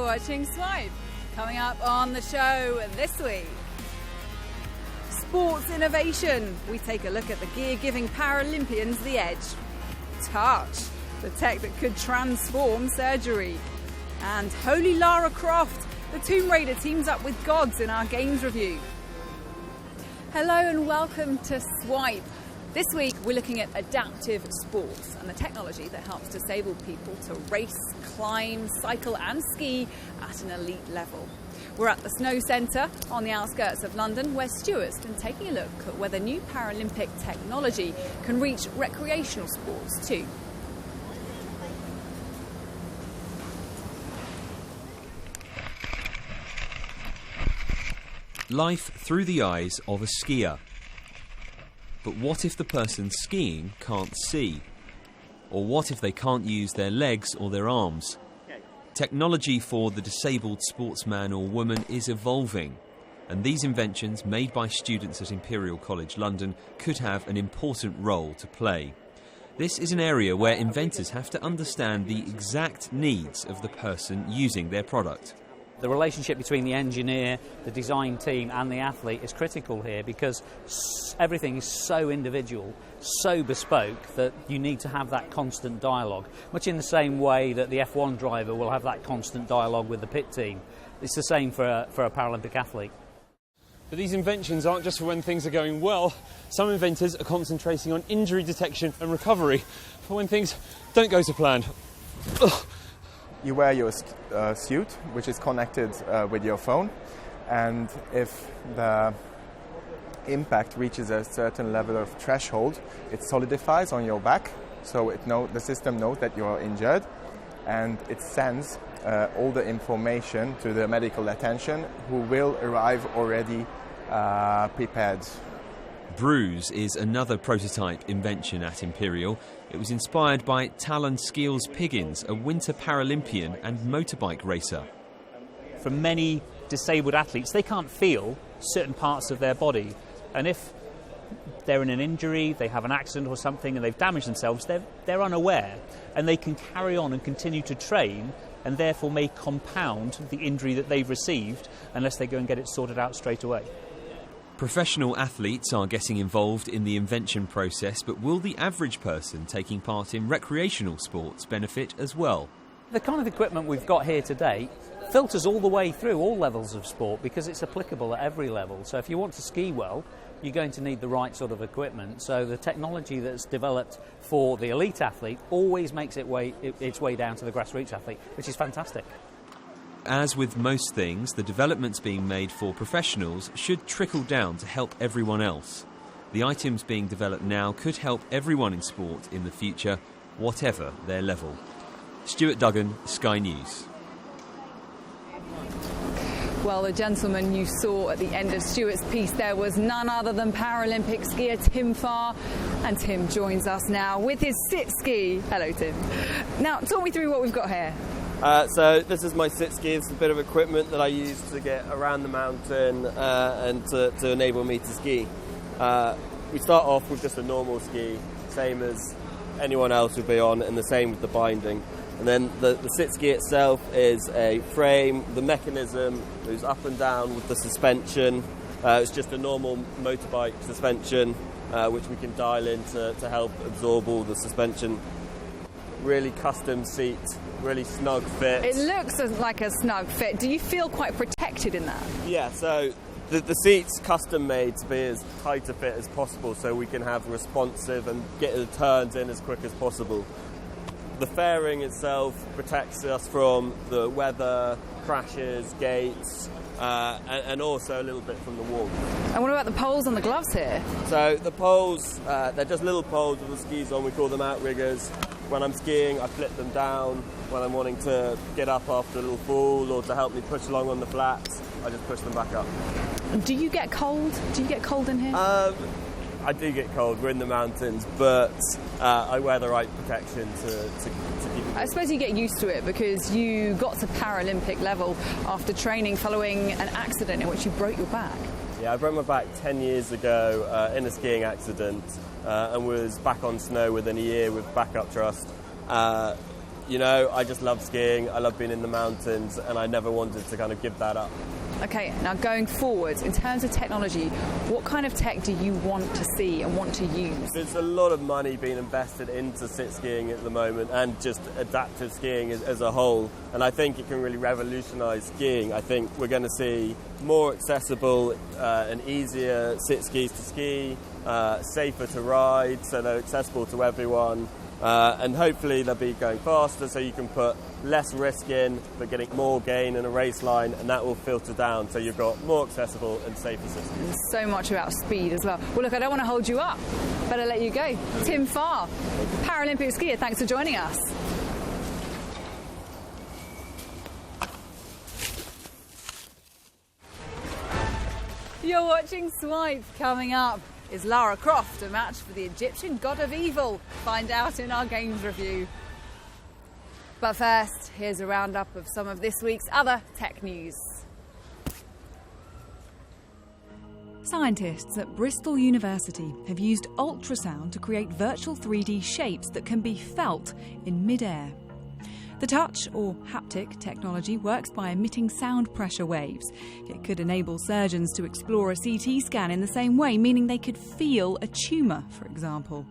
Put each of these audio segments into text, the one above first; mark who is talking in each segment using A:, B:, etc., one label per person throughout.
A: watching Swipe. Coming up on the show this week, sports innovation. We take a look at the gear giving Paralympians the edge. Touch, the tech that could transform surgery. And Holy Lara Croft, the Tomb Raider teams up with gods in our games review. Hello and welcome to Swipe. This week we're looking at adaptive sports and the technology that helps disabled people to race, climb, cycle and ski at an elite level. We're at the Snow Centre on the outskirts of London, where Stuart's been taking a look at whether new Paralympic technology can reach recreational sports too.
B: Life through the eyes of a skier. But what if the person skiing can't see? Or what if they can't use their legs or their arms? Technology for the disabled sportsman or woman is evolving, and these inventions made by students at Imperial College London could have an important role to play. This is an area where inventors have to understand the exact needs of the person using their product.
C: The relationship between the engineer, the design team and the athlete is critical here, because everything is so individual, so bespoke, that you need to have that constant dialogue, much in the same way that the F1 driver will have that constant dialogue with the pit team. It's the same for a Paralympic athlete.
D: But these inventions aren't just for when things are going well. Some inventors are concentrating on injury detection and recovery for when things don't go to plan. Ugh.
E: You wear your suit, which is connected with your phone, and if the impact reaches a certain level of threshold, it solidifies on your back, so the system knows that you are injured, and it sends all the information to the medical attention, who will arrive already prepared.
B: Bruise is another prototype invention at Imperial. It was inspired by Talon Skeels Piggins, a winter Paralympian and motorbike racer.
C: For many disabled athletes, they can't feel certain parts of their body, and if they're in an injury, they have an accident or something and they've damaged themselves, they're unaware, and they can carry on and continue to train, and therefore may compound the injury that they've received unless they go and get it sorted out straight away.
B: Professional athletes are getting involved in the invention process, but will the average person taking part in recreational sports benefit as well?
C: The kind of equipment we've got here today filters all the way through all levels of sport, because it's applicable at every level. So if you want to ski well, you're going to need the right sort of equipment. So the technology that's developed for the elite athlete always makes its way down to the grassroots athlete, which is fantastic.
B: As with most things, the developments being made for professionals should trickle down to help everyone else. The items being developed now could help everyone in sport in the future, whatever their level. Stuart Duggan, Sky News.
A: Well, the gentleman you saw at the end of Stuart's piece there was none other than Paralympic skier Tim Farr. And Tim joins us now with his sit ski. Hello, Tim. Now, talk me through what we've got here.
F: So this is my sit ski. It's a bit of equipment that I use to get around the mountain and to enable me to ski. We start off with just a normal ski, same as anyone else would be on, and the same with the binding. And then the sit ski itself is a frame. The mechanism moves up and down with the suspension. It's just a normal motorbike suspension, which we can dial in to help absorb all the suspension. Really custom seat, really snug fit.
A: It looks like a snug fit. Do you feel quite protected in that?
F: Yeah, so the seat's custom made to be as tight a fit as possible, so we can have responsive and get the turns in as quick as possible. The fairing itself protects us from the weather, crashes, gates, and also a little bit from the wall.
A: And what about the poles and the gloves here?
F: So the poles, they're just little poles with the skis on. We call them outriggers. When I'm skiing, I flip them down. When I'm wanting to get up after a little fall or to help me push along on the flats, I just push them back up.
A: Do you get cold? Do you get cold in here?
F: I do get cold. We're in the mountains, but I wear the right protection to keep it.
A: I suppose you get used to it, because you got to Paralympic level after training following an accident in which you broke your back.
F: Yeah, I broke my back 10 years ago in a skiing accident and was back on snow within a year with backup trust. I just love skiing, I love being in the mountains, and I never wanted to kind of give that up.
A: Okay, now going forward, in terms of technology, what kind of tech do you want to see and want to use?
F: There's a lot of money being invested into sit skiing at the moment, and just adaptive skiing as a whole, and I think it can really revolutionise skiing. I think we're going to see more accessible and easier sit skis to ski, safer to ride, so they're accessible to everyone. And hopefully they'll be going faster, so you can put less risk in, but getting more gain in a race line, and that will filter down, so you've got more accessible and safer systems.
A: So much about speed as well. Well, look, I don't want to hold you up. Better let you go. Tim Farr, Paralympic skier, thanks for joining us. You're watching Swipe. Coming up, is Lara Croft a match for the Egyptian god of evil? Find out in our games review. But first, here's a roundup of some of this week's other tech news.
G: Scientists at Bristol University have used ultrasound to create virtual 3D shapes that can be felt in mid-air. The touch, or haptic, technology works by emitting sound pressure waves. It could enable surgeons to explore a CT scan in the same way, meaning they could feel a tumour, for example.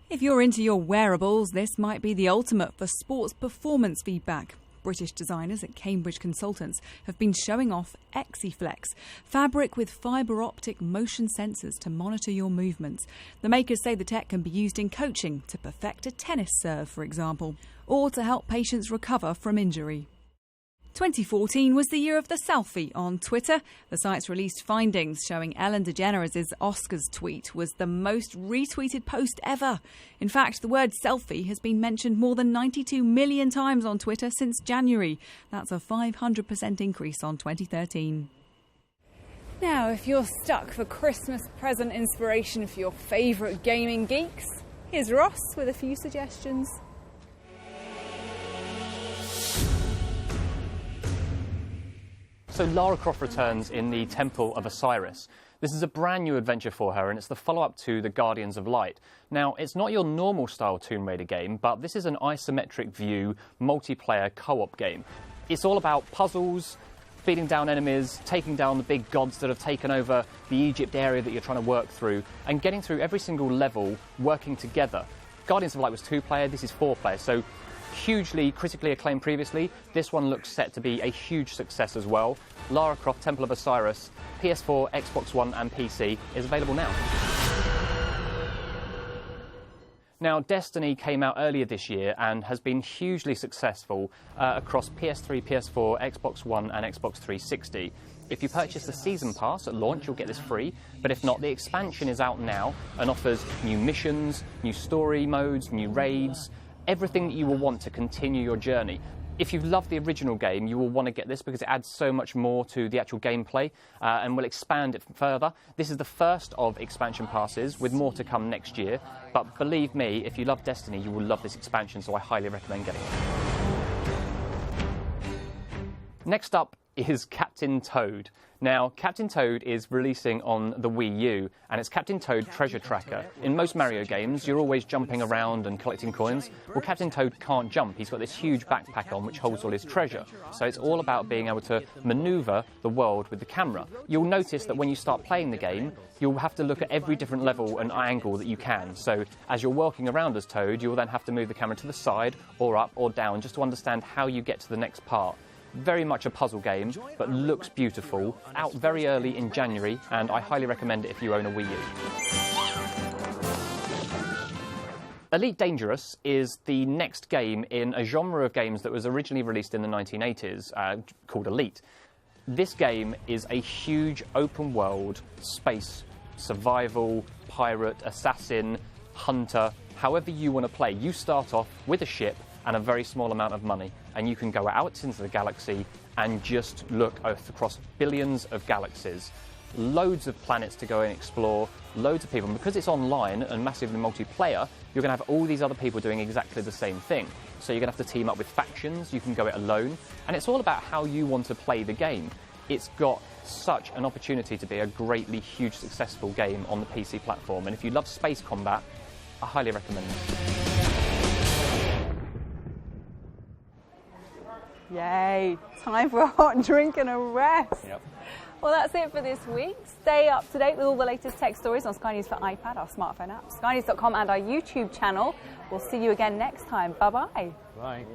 G: If you're into your wearables, this might be the ultimate for sports performance feedback. British designers at Cambridge Consultants have been showing off ExiFlex, fabric with fibre optic motion sensors to monitor your movements. The makers say the tech can be used in coaching to perfect a tennis serve, for example, or to help patients recover from injury. 2014 was the year of the selfie on Twitter. The site's released findings showing Ellen DeGeneres' Oscars tweet was the most retweeted post ever. In fact, the word selfie has been mentioned more than 92 million times on Twitter since January. That's a 500% increase on 2013.
A: Now, if you're stuck for Christmas present inspiration for your favourite gaming geeks, here's Ross with a few suggestions.
H: So Lara Croft returns in the Temple of Osiris. This is a brand new adventure for her, and it's the follow-up to the Guardians of Light. Now, it's not your normal style Tomb Raider game, but this is an isometric view, multiplayer co-op game. It's all about puzzles, beating down enemies, taking down the big gods that have taken over the Egypt area that you're trying to work through, and getting through every single level working together. Guardians of Light was 2-player, this is 4-player, so hugely critically acclaimed previously. This one looks set to be a huge success as well. Lara Croft Temple of Osiris, PS4, Xbox One and PC, is available now. Now, Destiny came out earlier this year and has been hugely successful across PS3, PS4, Xbox One and Xbox 360. If you purchase the Season Pass at launch, you'll get this free, but if not, the expansion is out now and offers new missions, new story modes, new raids, everything that you will want to continue your journey. If you've loved the original game, you will want to get this because it adds so much more to the actual gameplay and will expand it further. This is the first of expansion passes, with more to come next year. But believe me, if you love Destiny, you will love this expansion, so I highly recommend getting it. Next up is Captain Toad. Now, Captain Toad is releasing on the Wii U, and it's Captain Toad Treasure Tracker. In most Mario games, you're always jumping around and collecting coins. Well, Captain Toad can't jump. He's got this huge backpack on which holds all his treasure. So it's all about being able to manoeuvre the world with the camera. You'll notice that when you start playing the game, you'll have to look at every different level and angle that you can. So as you're walking around as Toad, you'll then have to move the camera to the side or up or down just to understand how you get to the next part. Very much a puzzle game, but looks beautiful. Out very early in January, and I highly recommend it if you own a Wii U. Elite Dangerous is the next game in a genre of games that was originally released in the 1980s, called Elite. This game is a huge open-world space survival, pirate, assassin, hunter, however you want to play. You start off with a ship and a very small amount of money, and you can go out into the galaxy and just look across billions of galaxies. Loads of planets to go and explore, loads of people. And because it's online and massively multiplayer, you're going to have all these other people doing exactly the same thing. So you're going to have to team up with factions, you can go it alone, and it's all about how you want to play the game. It's got such an opportunity to be a greatly huge successful game on the PC platform, and if you love space combat, I highly recommend it.
A: Yay, time for a hot drink and a rest.
C: Yep.
A: Well, that's it for this week. Stay up to date with all the latest tech stories on Sky News for iPad, our smartphone app, skynews.com and our YouTube channel. We'll see you again next time. Bye-bye.
C: Bye.